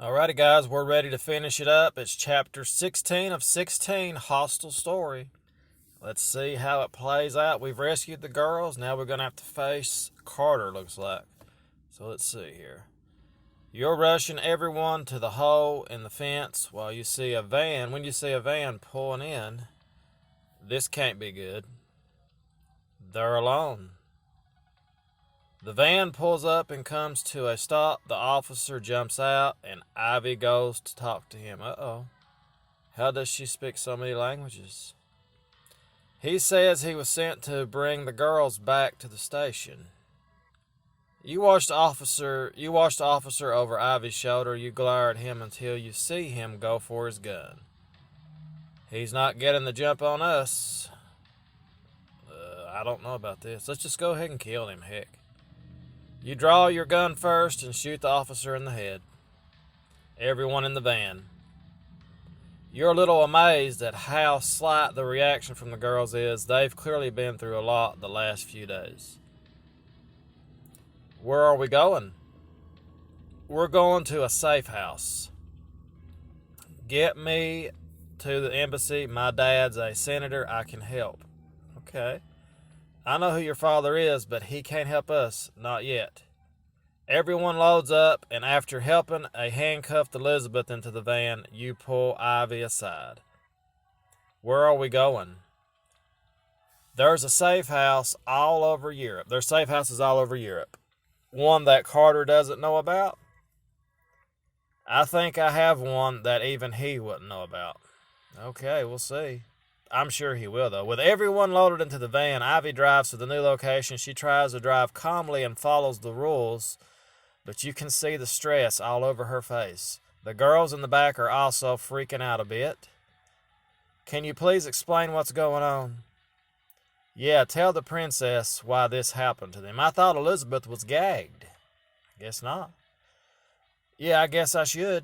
Alrighty, guys, we're ready to finish it up. It's chapter 16 of 16, Hostel Story. Let's see how it plays out. We've rescued the girls. Now we're going to have to face Carter, looks like. So let's see here. You're rushing everyone to the hole in the fence while you see a van. When you see a van pulling in, this can't be good. They're alone. The van pulls up and comes to a stop. The officer jumps out, and Ivy goes to talk to him. Uh-oh. How does she speak so many languages? He says he was sent to bring the girls back to the station. You watch the officer over Ivy's shoulder. You glare at him until you see him go for his gun. He's not getting the jump on us. I don't know about this. Let's just go ahead and kill him, heck. You draw your gun first and shoot the officer in the head. Everyone in the van. You're a little amazed at how slight the reaction from the girls is. They've clearly been through a lot the last few days. Where are we going? We're going to a safe house. Get me to the embassy. My dad's a senator. I can help. Okay. I know who your father is, but he can't help us. Not yet. Everyone loads up, and after helping a handcuffed Elizabeth into the van, you pull Ivy aside. Where are we going? There's a safe house all over Europe. There's safe houses all over Europe. One that Carter doesn't know about? I think I have one that even he wouldn't know about. Okay, we'll see. I'm sure he will, though. With everyone loaded into the van, Ivy drives to the new location. She tries to drive calmly and follows the rules, but you can see the stress all over her face. The girls in the back are also freaking out a bit. Can you please explain what's going on? Yeah, tell the princess why this happened to them. I thought Elizabeth was gagged. Guess not. Yeah, I guess I should.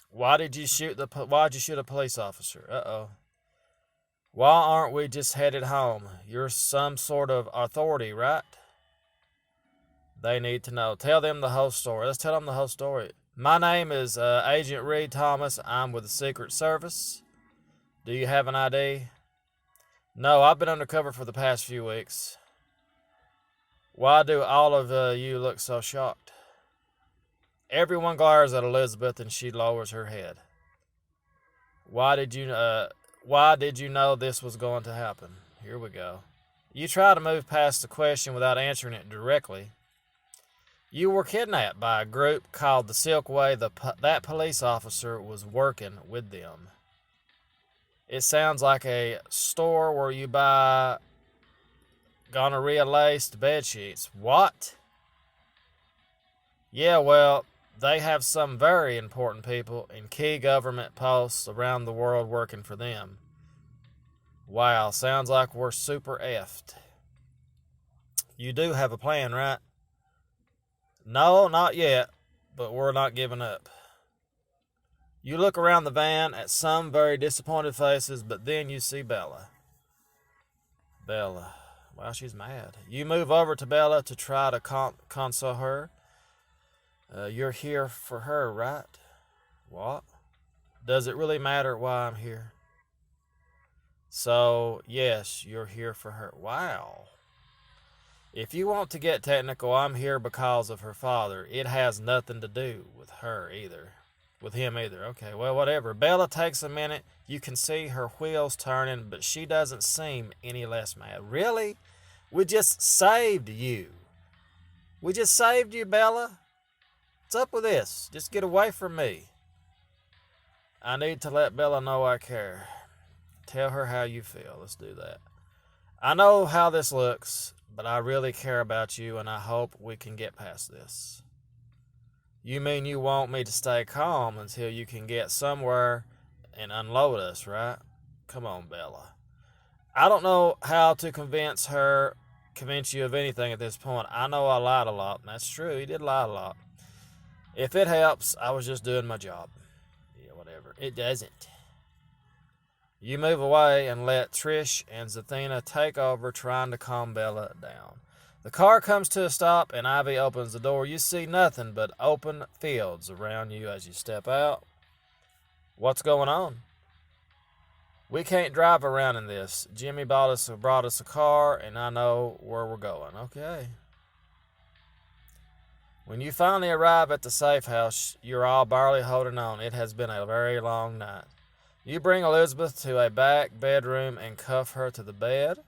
Why'd you shoot a police officer? Uh-oh. Why aren't we just headed home? You're some sort of authority, right? They need to know. Tell them the whole story. Let's tell them the whole story. My name is Agent Reed Thomas. I'm with the Secret Service. Do you have an ID? No, I've been undercover for the past few weeks. Why do all of you look so shocked? Everyone glares at Elizabeth and she lowers her head. Why did you know this was going to happen? Here we go. You try to move past the question without answering it directly. You were kidnapped by a group called the Silkway. That police officer was working with them. It sounds like a store where you buy gonorrhea-laced bed sheets. What? Yeah, well, they have some very important people in key government posts around the world working for them. Wow, sounds like we're super effed. You do have a plan, right? No, not yet, but we're not giving up. You look around the van at some very disappointed faces, but then you see Bella. Bella. Wow, she's mad. You move over to Bella to try to console her. You're here for her, right? What? Does it really matter why I'm here? So, yes, you're here for her. Wow. If you want to get technical, I'm here because of her father. It has nothing to do with her either. With him either. Okay, well, whatever. Bella takes a minute. You can see her wheels turning, but she doesn't seem any less mad. Really? We just saved you. We just saved you, Bella. What's up with this? Just get away from me. I need to let Bella know I care. Tell her how you feel. Let's do that. I know how this looks, but I really care about you, and I hope we can get past this. You mean you want me to stay calm until you can get somewhere and unload us, right? Come on, Bella. I don't know how to convince you of anything at this point. I know I lied a lot, and that's true. He did lie a lot. If it helps, I was just doing my job. Yeah, whatever. It doesn't. You move away and let Trish and Zathena take over trying to calm Bella down. The car comes to a stop and Ivy opens the door. You see nothing but open fields around you as you step out. What's going on? We can't drive around in this. Jimmy brought us a car, and I know where we're going. Okay. When you finally arrive at the safe house, you're all barely holding on. It has been a very long night. You bring Elizabeth to a back bedroom and cuff her to the bed.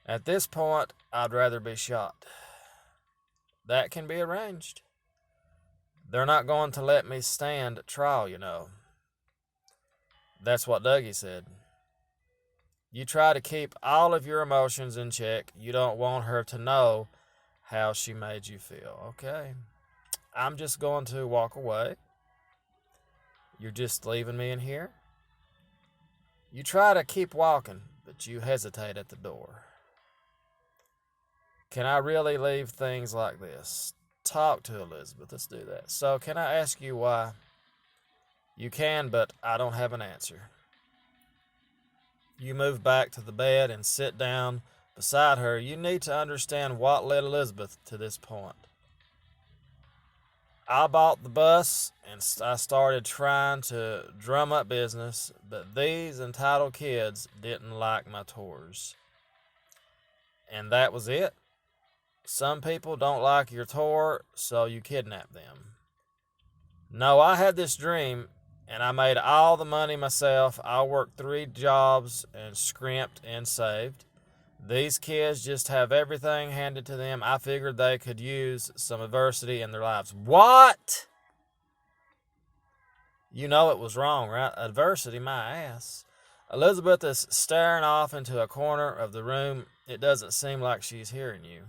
At this point, I'd rather be shot. That can be arranged. They're not going to let me stand trial, you know. That's what Dougie said. You try to keep all of your emotions in check. You don't want her to know how she made you feel. Okay. I'm just going to walk away. You're just leaving me in here. You try to keep walking, but you hesitate at the door. Can I really leave things like this? Talk to Elizabeth. Let's do that. So, can I ask you why? You can, but I don't have an answer. You move back to the bed and sit down beside her. You need to understand what led Elizabeth to this point. I bought the bus and I started trying to drum up business, but these entitled kids didn't like my tours. And that was it. Some people don't like your tour, so you kidnap them. No, I had this dream, and I made all the money myself. I worked 3 jobs and scrimped and saved. These kids just have everything handed to them. I figured they could use some adversity in their lives. What? You know it was wrong, right? Adversity, my ass. Elizabeth is staring off into a corner of the room. It doesn't seem like she's hearing you.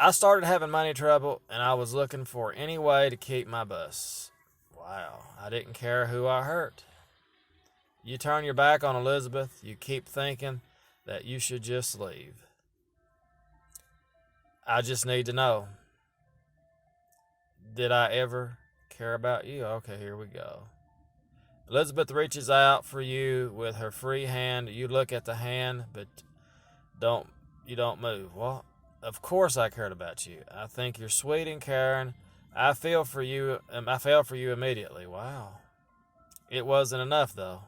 I started having money trouble, and I was looking for any way to keep my bus. Wow, I didn't care who I hurt. You turn your back on Elizabeth. You keep thinking that you should just leave. I just need to know. Did I ever care about you? Okay, here we go. Elizabeth reaches out for you with her free hand. You look at the hand, but you don't move. Well, of course I cared about you. I think you're sweet and caring. I fell for you immediately. Wow. It wasn't enough, though.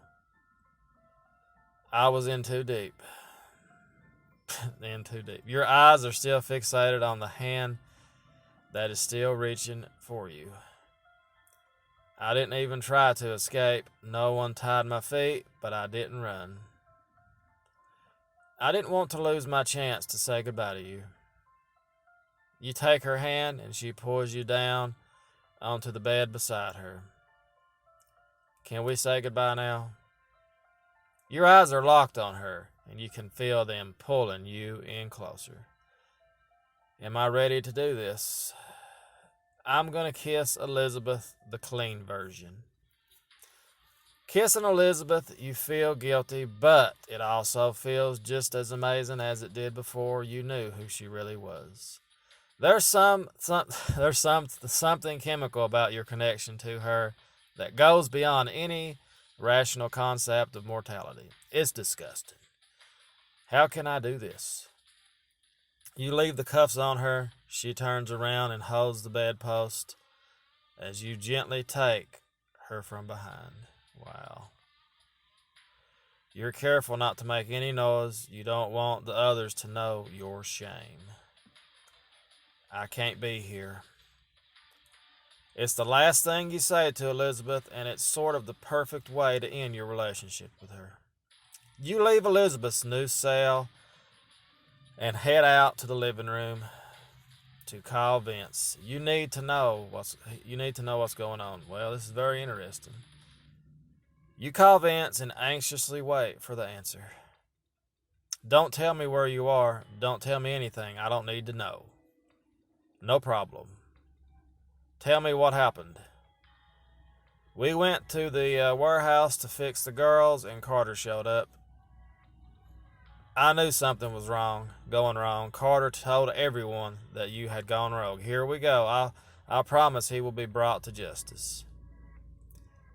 I was in too deep. In too deep. Your eyes are still fixated on the hand that is still reaching for you. I didn't even try to escape. No one tied my feet, but I didn't run. I didn't want to lose my chance to say goodbye to you. You take her hand, and she pulls you down onto the bed beside her. Can we say goodbye now? Your eyes are locked on her, and you can feel them pulling you in closer. Am I ready to do this? I'm going to kiss Elizabeth, the clean version. Kissing Elizabeth, you feel guilty, but it also feels just as amazing as it did before you knew who she really was. There's something chemical about your connection to her that goes beyond any rational concept of mortality. It's disgusting. How can I do this? You leave the cuffs on her. She turns around and holds the bedpost as you gently take her from behind. Wow. You're careful not to make any noise. You don't want the others to know your shame. I can't be here. It's the last thing you say to Elizabeth, and it's sort of the perfect way to end your relationship with her. You leave Elizabeth's new cell and head out to the living room to call Vince. You need to know what's going on. Well, this is very interesting. You call Vince and anxiously wait for the answer. Don't tell me where you are. Don't tell me anything. I don't need to know. No problem. Tell me what happened. We went to the warehouse to fix the girls, and Carter showed up. I knew something was going wrong. Carter told everyone that you had gone rogue. Here we go. I promise he will be brought to justice.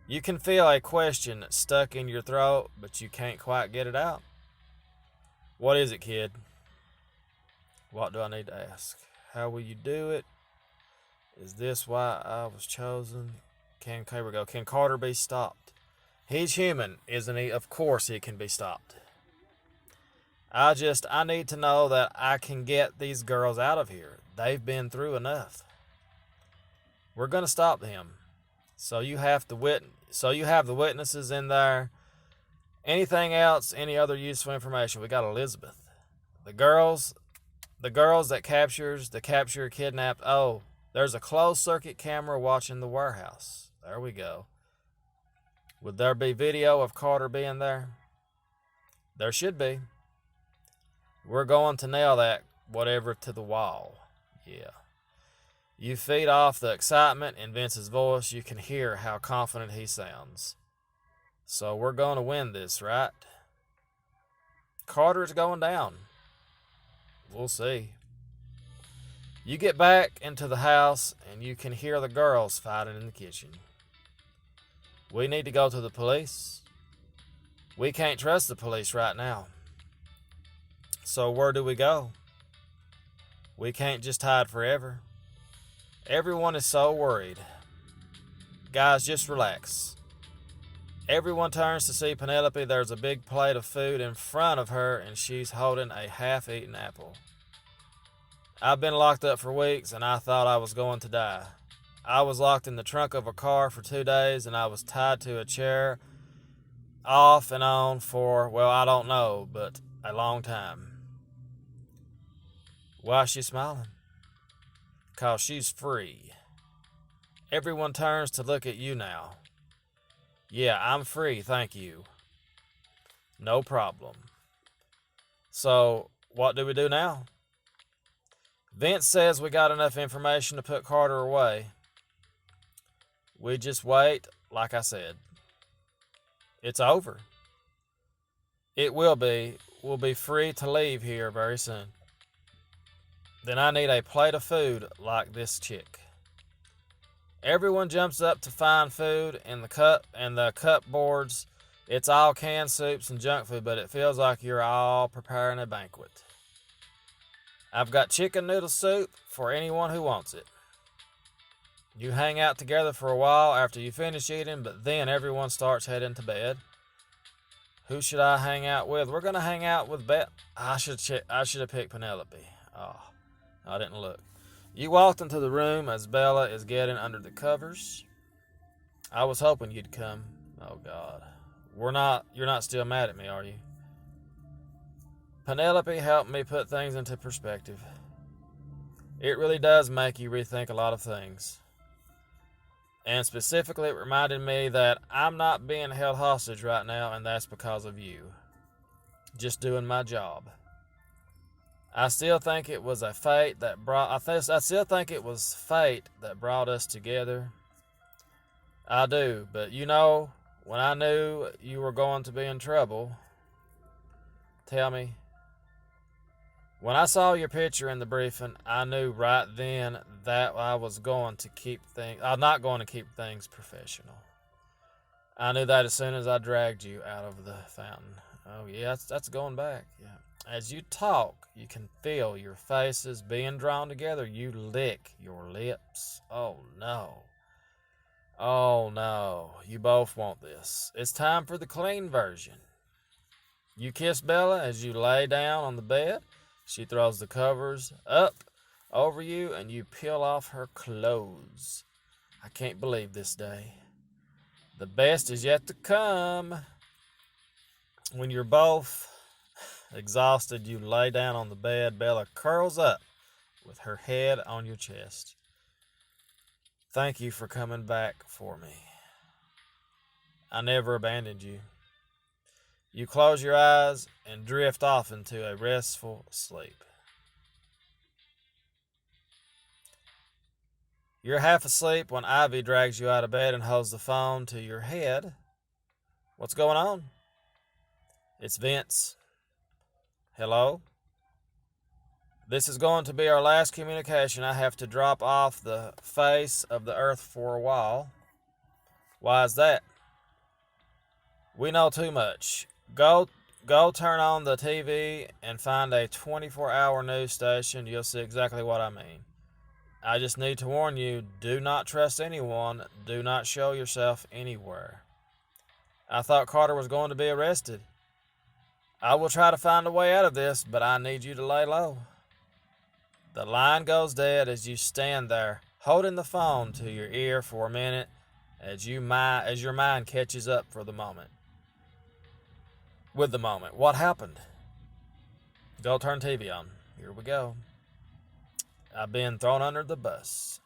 You can feel a question stuck in your throat, but you can't quite get it out. What is it, kid? What do I need to ask? How will you do it? Is this why I was chosen? Okay, we go. Can Carter be stopped? He's human, isn't he? Of course he can be stopped. I need to know that I can get these girls out of here. They've been through enough. We're going to stop him. So you have the witnesses in there. Anything else? Any other useful information? We got Elizabeth. The girls that capture kidnapped. Oh, there's a closed circuit camera watching the warehouse. There we go. Would there be video of Carter being there? There should be. We're going to nail that whatever to the wall. Yeah. You feed off the excitement in Vince's voice. You can hear how confident he sounds. So we're going to win this, right? Carter's going down. We'll see. You get back into the house and you can hear the girls fighting in the kitchen. We need to go to the police. We can't trust the police right now. So where do we go? We can't just hide forever. Everyone is so worried. Guys, just relax. Everyone turns to see Penelope. There's a big plate of food in front of her, and she's holding a half-eaten apple. I've been locked up for weeks, and I thought I was going to die. I was locked in the trunk of a car for 2 days, and I was tied to a chair off and on for, well, I don't know, but a long time. Why is she smiling? 'Cause she's free. Everyone turns to look at you now. Yeah, I'm free, thank you. No problem. So, what do we do now? Vince says we got enough information to put Carter away. We just wait, like I said. It's over. It will be. We'll be free to leave here very soon. Then I need a plate of food like this chick. Everyone jumps up to find food in the cupboards. It's all canned soups and junk food, but it feels like you're all preparing a banquet. I've got chicken noodle soup for anyone who wants it. You hang out together for a while after you finish eating, but then everyone starts heading to bed. Who should I hang out with? We're going to hang out with Beth. I should have picked Penelope. Oh, I didn't look. You walked into the room as Bella is getting under the covers. I was hoping you'd come. Oh, God. You're not still mad at me, are you? Penelope helped me put things into perspective. It really does make you rethink a lot of things. And specifically, it reminded me that I'm not being held hostage right now, and that's because of you. Just doing my job. I still think it was fate that brought us together. I do, but when I knew you were going to be in trouble, tell me. When I saw your picture in the briefing, I knew right then that I'm not going to keep things professional. I knew that as soon as I dragged you out of the fountain. Oh yeah, that's going back. Yeah. As you talk, you can feel your faces being drawn together. You lick your lips. Oh no. Oh no. You both want this. It's time for the clean version. You kiss Bella as you lay down on the bed. She throws the covers up over you and you peel off her clothes. I can't believe this day. The best is yet to come. When you're both exhausted, you lay down on the bed. Bella curls up with her head on your chest. Thank you for coming back for me. I never abandoned you. You close your eyes and drift off into a restful sleep. You're half asleep when Ivy drags you out of bed and holds the phone to your head. What's going on? It's Vince. Hello? This is going to be our last communication. I have to drop off the face of the earth for a while. Why is that? We know too much. Go Go turn on the TV and find a 24-hour news station. You'll see exactly what I mean. I just need to warn you, do not trust anyone. Do not show yourself anywhere. I thought Carter was going to be arrested. I will try to find a way out of this, but I need you to lay low. The line goes dead as you stand there, holding the phone to your ear for a minute as your mind catches up with the moment. What happened? Go turn TV on. Here we go. I've been thrown under the bus.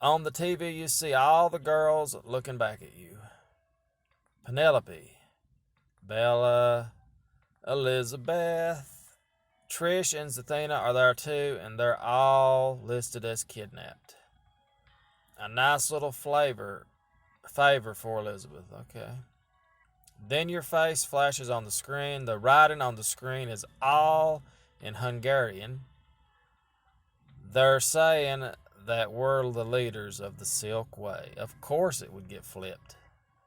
On the TV, you see all the girls looking back at you. Penelope, Bella, Elizabeth, Trish, and Zathena are there too, and they're all listed as kidnapped. A nice little favor for Elizabeth, okay. Then your face flashes on the screen. The writing on the screen is all in Hungarian. They're saying that we're the leaders of the Silk Way. Of course it would get flipped.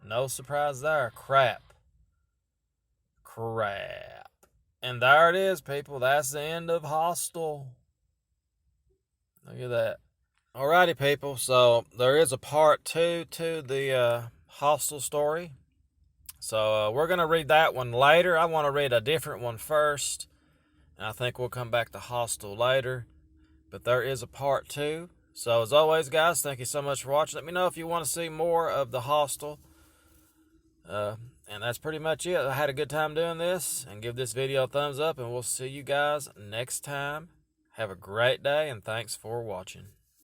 No surprise there. Crap. And there it is, people. That's the end of Hostel. Look at that. Alrighty, people. So there is a part 2 to the Hostel story. So we're going to read that one later. I want to read a different one first. And I think we'll come back to Hostel later. But there is a part 2. So as always, guys, thank you so much for watching. Let me know if you want to see more of the Hostel. And that's pretty much it. I had a good time doing this. And give this video a thumbs up. And we'll see you guys next time. Have a great day. And thanks for watching.